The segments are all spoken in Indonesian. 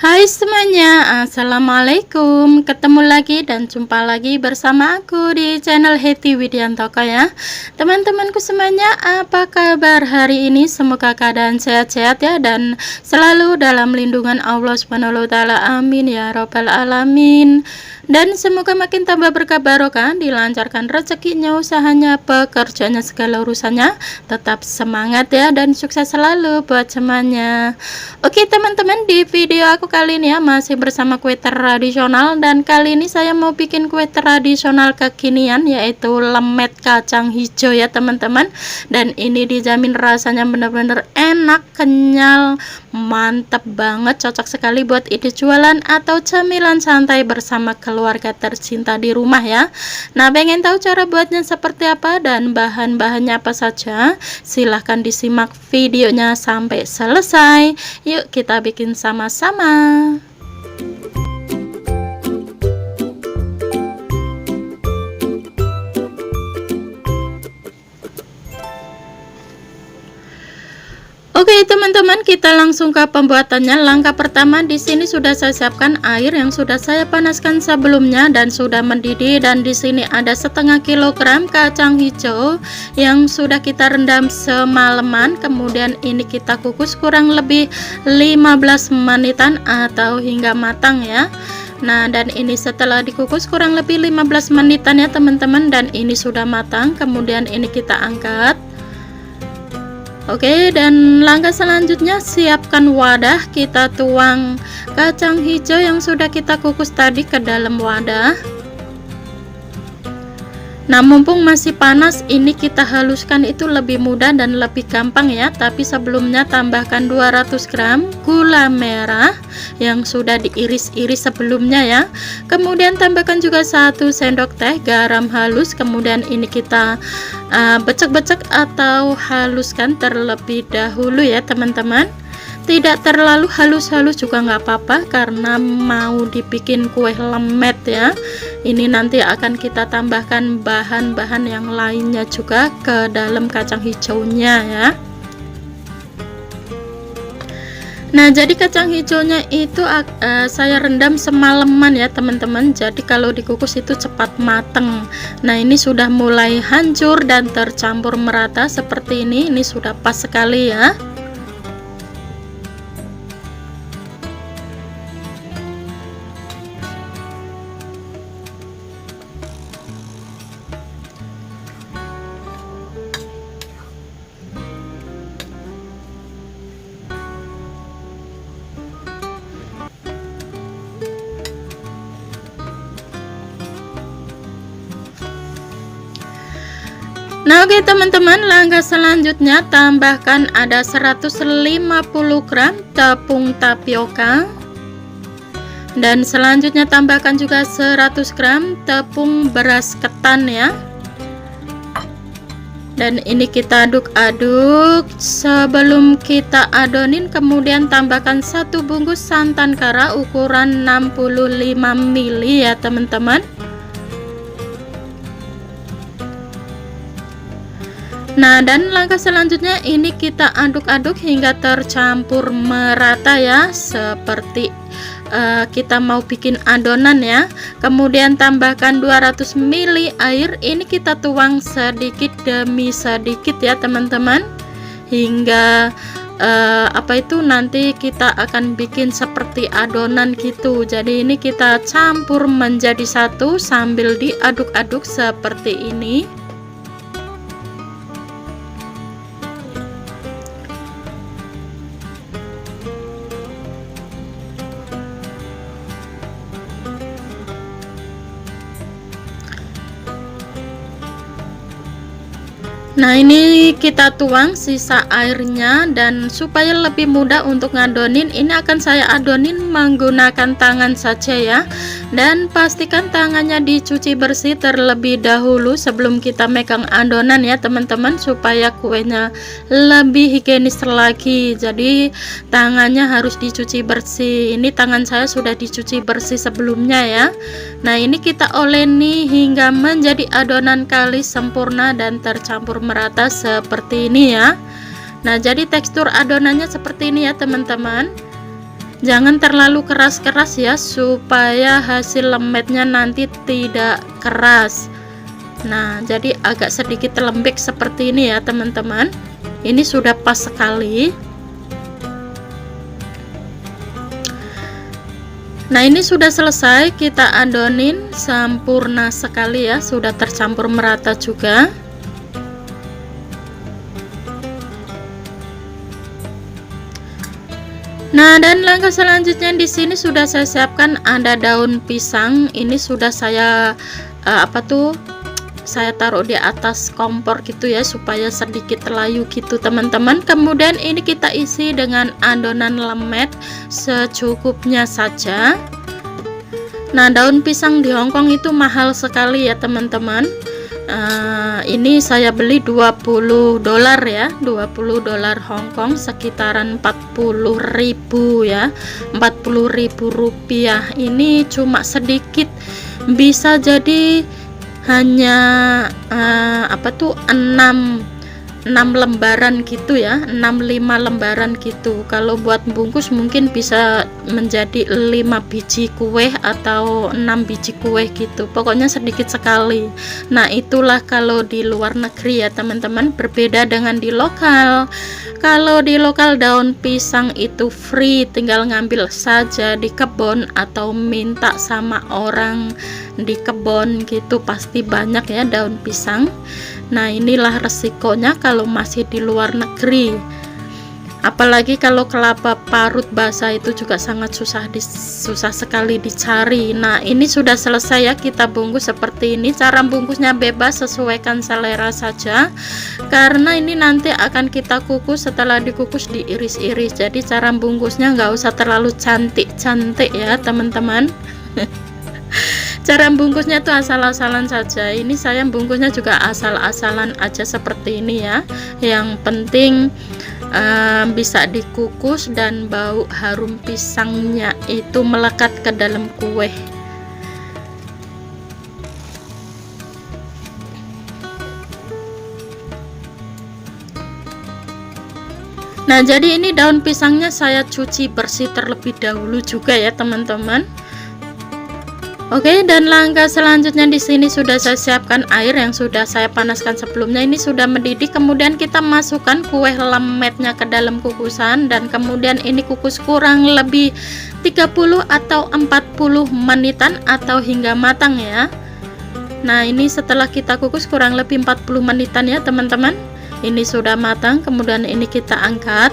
Hai semuanya, assalamualaikum. Ketemu lagi dan jumpa lagi bersama aku di channel Hetty Widiantoko ya. Teman-temanku semuanya, apa kabar hari ini? Semoga keadaan sehat-sehat ya, dan selalu dalam lindungan Allah Subhanahu wa taala. Amin ya robbal alamin. Dan semoga makin tambah berkah barokah, dilancarkan rezekinya, usahanya, pekerjaannya, segala urusannya. Tetap semangat ya, dan sukses selalu buat semuanya. Oke teman-teman, di video aku kali ini ya masih bersama kue tradisional, dan kali ini saya mau bikin kue tradisional kekinian yaitu lemet kacang hijau ya teman-teman. Dan ini dijamin rasanya benar-benar enak, kenyal, mantap banget, cocok sekali buat ide jualan atau camilan santai bersama keluarga tercinta di rumah ya. Nah, pengen tahu cara buatnya seperti apa dan bahan-bahannya apa saja? Silahkan disimak videonya sampai selesai. Yuk kita bikin sama-sama. Oke teman-teman, kita langsung ke pembuatannya. Langkah pertama, di sini sudah saya siapkan air yang sudah saya panaskan sebelumnya dan sudah mendidih, dan di sini ada setengah kilogram kacang hijau yang sudah kita rendam semalaman. Kemudian ini kita kukus kurang lebih 15 menitan atau hingga matang ya. Nah, dan ini setelah dikukus kurang lebih 15 menitan ya teman-teman, dan ini sudah matang. Kemudian ini kita angkat. Oke, dan langkah selanjutnya siapkan wadah, kita tuang kacang hijau yang sudah kita kukus tadi ke dalam wadah. Nah, mumpung masih panas, ini kita haluskan itu lebih mudah dan lebih gampang ya. Tapi sebelumnya tambahkan 200 gram gula merah yang sudah diiris-iris sebelumnya ya. Kemudian tambahkan juga 1 sendok teh garam halus. Kemudian ini kita becek-becek atau haluskan terlebih dahulu ya teman-teman. Tidak terlalu halus-halus juga nggak apa-apa, karena mau dibikin kue lemet ya. Ini nanti akan kita tambahkan bahan-bahan yang lainnya juga ke dalam kacang hijaunya ya. Nah, jadi kacang hijaunya itu saya rendam semalaman ya teman-teman. Jadi kalau dikukus itu cepat mateng. Nah, ini sudah mulai hancur dan tercampur merata seperti ini. Ini sudah pas sekali ya. Nah, oke teman-teman, langkah selanjutnya tambahkan ada 150 gram tepung tapioka, dan selanjutnya tambahkan juga 100 gram tepung beras ketan ya. Dan ini kita aduk-aduk. Sebelum kita adonin, kemudian tambahkan 1 bungkus santan kara ukuran 65 ml ya teman-teman. Nah, dan langkah selanjutnya ini kita aduk-aduk hingga tercampur merata ya, seperti kita mau bikin adonan ya. Kemudian tambahkan 200 ml air, ini kita tuang sedikit demi sedikit ya teman-teman, hingga nanti kita akan bikin seperti adonan gitu. Jadi ini kita campur menjadi satu sambil diaduk-aduk seperti ini. Nah, ini kita tuang sisa airnya, dan supaya lebih mudah untuk ngadonin, ini akan saya adonin menggunakan tangan saja ya. Dan pastikan tangannya dicuci bersih terlebih dahulu sebelum kita megang adonan ya teman-teman, supaya kuenya lebih higienis lagi. Jadi tangannya harus dicuci bersih. Ini tangan saya sudah dicuci bersih sebelumnya ya. Nah, ini kita oleni hingga menjadi adonan kalis sempurna dan tercampur merata seperti ini ya. Nah, jadi tekstur adonannya seperti ini ya teman-teman. Jangan terlalu keras-keras ya, supaya hasil lemetnya nanti tidak keras. Nah, jadi agak sedikit lembek seperti ini ya teman-teman. Ini sudah pas sekali. Nah, ini sudah selesai, kita adonin sempurna sekali ya, sudah tercampur merata juga. Nah, dan langkah selanjutnya di sini sudah saya siapkan ada daun pisang. Ini sudah saya saya taruh di atas kompor gitu ya, supaya sedikit layu gitu teman-teman. Kemudian ini kita isi dengan adonan lemet secukupnya saja. Nah, daun pisang di Hongkong itu mahal sekali ya teman-teman. Ini saya beli 20 dolar ya, 20 dolar Hongkong, sekitaran 40.000 ya, 40.000 rupiah. Ini cuma sedikit, bisa jadi hanya 6 lembaran gitu ya, 6-5 lembaran gitu. Kalau buat bungkus mungkin bisa menjadi 5 biji kue atau 6 biji kue gitu, pokoknya sedikit sekali. Nah, itulah kalau di luar negeri ya teman-teman, berbeda dengan di lokal. Kalau di lokal daun pisang itu free, tinggal ngambil saja di kebun atau minta sama orang di kebun gitu, pasti banyak ya daun pisang. Nah, inilah resikonya kalau masih di luar negeri. Apalagi kalau kelapa parut basah itu juga sangat susah sekali dicari. Nah, ini sudah selesai ya, kita bungkus seperti ini. Cara bungkusnya bebas, sesuaikan selera saja. Karena ini nanti akan kita kukus, setelah dikukus diiris-iris. Jadi cara bungkusnya nggak usah terlalu cantik-cantik ya teman-teman. Cara bungkusnya tuh asal-asalan saja. Ini saya bungkusnya juga asal-asalan aja seperti ini ya. Yang penting bisa dikukus dan bau harum pisangnya itu melekat ke dalam kue. Nah, jadi ini daun pisangnya saya cuci bersih terlebih dahulu juga ya teman-teman. Oke, dan langkah selanjutnya di sini sudah saya siapkan air yang sudah saya panaskan sebelumnya. Ini sudah mendidih, kemudian kita masukkan kue lemetnya ke dalam kukusan, dan kemudian ini kukus kurang lebih 30 atau 40 menitan atau hingga matang ya. Nah, ini setelah kita kukus kurang lebih 40 menitan ya teman-teman. Ini sudah matang, kemudian ini kita angkat.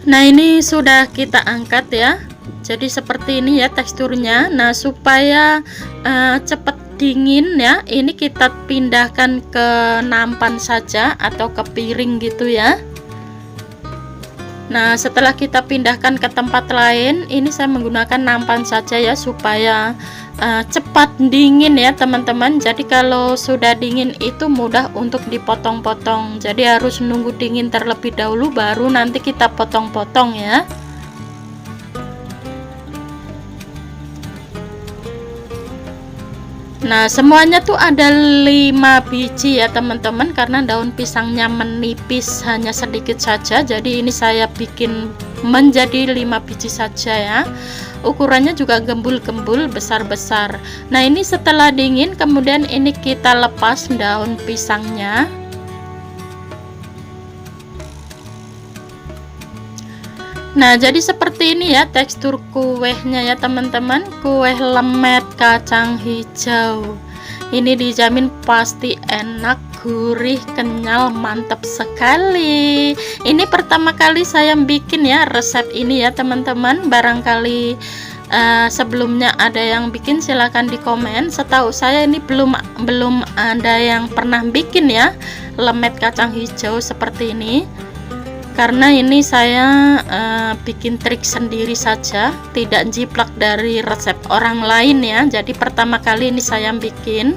Nah, ini sudah kita angkat ya. Jadi seperti ini ya teksturnya. Nah, supaya cepat dingin ya, ini kita pindahkan ke nampan saja atau ke piring gitu ya. Nah, setelah kita pindahkan ke tempat lain, ini saya menggunakan nampan saja ya, supaya cepat dingin ya teman-teman. Jadi kalau sudah dingin itu mudah untuk dipotong-potong. Jadi harus nunggu dingin terlebih dahulu, baru nanti kita potong-potong ya. Nah, semuanya tuh ada 5 biji ya teman-teman, karena daun pisangnya menipis hanya sedikit saja, jadi ini saya bikin menjadi 5 biji saja ya. Ukurannya juga gembul-gembul, besar-besar. Nah, ini setelah dingin, kemudian ini kita lepas daun pisangnya. Nah, jadi seperti ini ya tekstur kuenya ya teman-teman. Kue lemet kacang hijau ini dijamin pasti enak, gurih, kenyal, mantap sekali. Ini pertama kali saya bikin ya resep ini ya teman-teman. Barangkali sebelumnya ada yang bikin, silahkan di komen. Setahu saya ini belum ada yang pernah bikin ya lemet kacang hijau seperti ini. karena ini saya bikin trik sendiri saja, tidak jiplak dari resep orang lain ya. Jadi pertama kali ini saya bikin.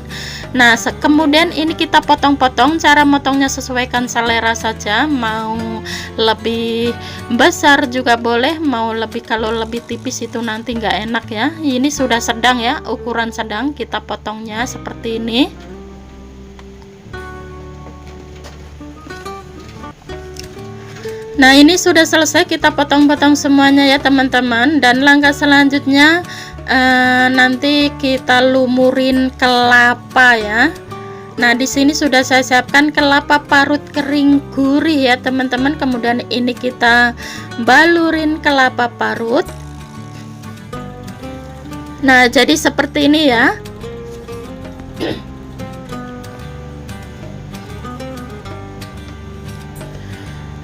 Nah kemudian ini kita potong-potong. Cara motongnya sesuaikan selera saja, mau lebih besar juga boleh, mau lebih, kalau lebih tipis itu nanti nggak enak ya. Ini sudah sedang ya, ukuran sedang, kita potongnya seperti ini. Nah ini sudah selesai, kita potong-potong semuanya ya teman-teman. Dan langkah selanjutnya nanti kita lumurin kelapa ya. Nah di sini sudah saya siapkan kelapa parut kering gurih ya teman-teman. Kemudian ini kita balurin kelapa parut. Nah jadi seperti ini ya.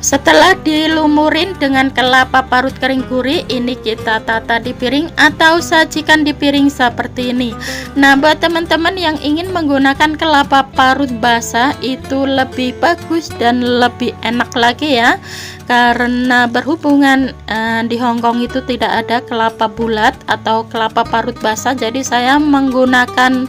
Setelah dilumurin dengan kelapa parut kering gurih, ini kita tata di piring atau sajikan di piring seperti ini. Nah buat teman-teman yang ingin menggunakan kelapa parut basah itu lebih bagus dan lebih enak lagi ya, karena berhubungan di Hongkong itu tidak ada kelapa bulat atau kelapa parut basah, jadi saya menggunakan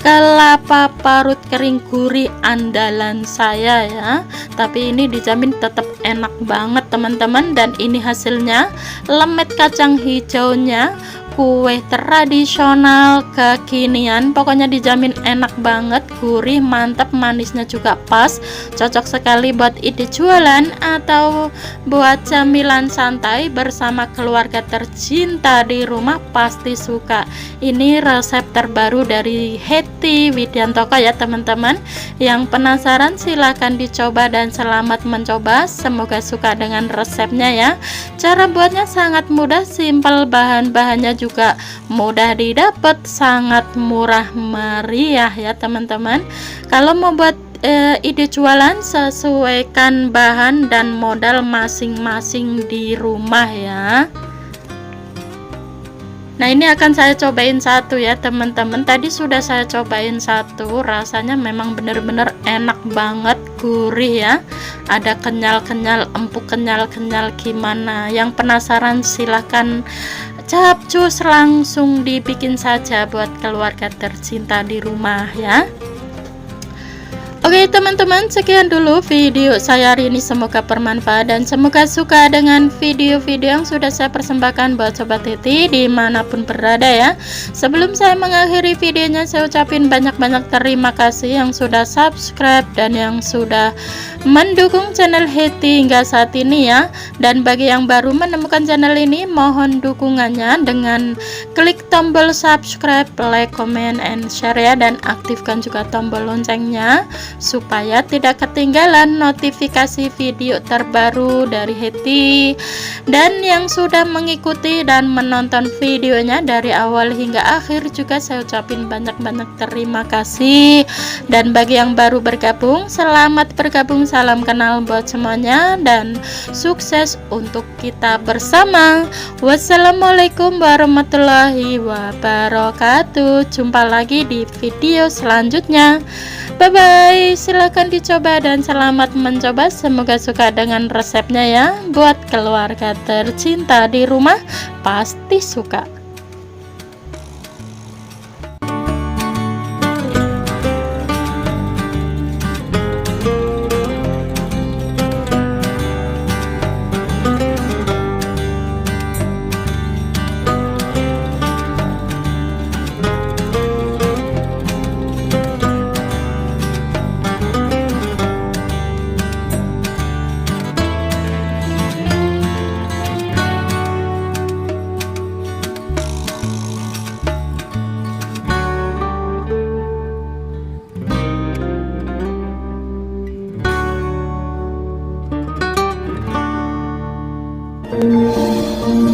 kelapa parut kering gurih andalan saya ya. Tapi ini dijamin tetap enak banget teman-teman. Dan ini hasilnya, lemet kacang hijaunya, kue tradisional kekinian, pokoknya dijamin enak banget, gurih, mantap, manisnya juga pas, cocok sekali buat ide jualan atau buat camilan santai bersama keluarga tercinta di rumah, pasti suka. Ini resep terbaru dari Hetty Widiantoko ya teman-teman. Yang penasaran silahkan dicoba dan selamat mencoba, semoga suka dengan resepnya ya. Cara buatnya sangat mudah, simpel, bahan-bahannya juga mudah didapat, sangat murah meriah ya teman-teman. Kalau mau buat ide jualan, sesuaikan bahan dan modal masing-masing di rumah ya. Nah ini akan saya cobain satu ya teman-teman. Tadi sudah saya cobain satu, rasanya memang bener-bener enak banget, gurih ya, ada kenyal-kenyal, empuk, kenyal-kenyal gimana. Yang penasaran silahkan capcus langsung dibikin saja buat keluarga tercinta di rumah ya. Oke teman-teman, sekian dulu video saya hari ini, semoga bermanfaat dan semoga suka dengan video-video yang sudah saya persembahkan buat Sobat Hetty dimanapun berada ya. Sebelum saya mengakhiri videonya, saya ucapin banyak-banyak terima kasih yang sudah subscribe dan yang sudah mendukung channel Hetty hingga saat ini ya. Dan bagi yang baru menemukan channel ini, mohon dukungannya dengan klik tombol subscribe, like, comment, and share ya. Dan aktifkan juga tombol loncengnya supaya tidak ketinggalan notifikasi video terbaru dari Hetty. Dan yang sudah mengikuti dan menonton videonya dari awal hingga akhir juga saya ucapin banyak-banyak terima kasih. Dan bagi yang baru bergabung, selamat bergabung, salam kenal buat semuanya dan sukses untuk kita bersama. Wassalamualaikum warahmatullahi wabarakatuh. Jumpa lagi di video selanjutnya. Bye bye, silahkan dicoba dan selamat mencoba, semoga suka dengan resepnya ya. Buat keluarga tercinta di rumah pasti suka. Thank you.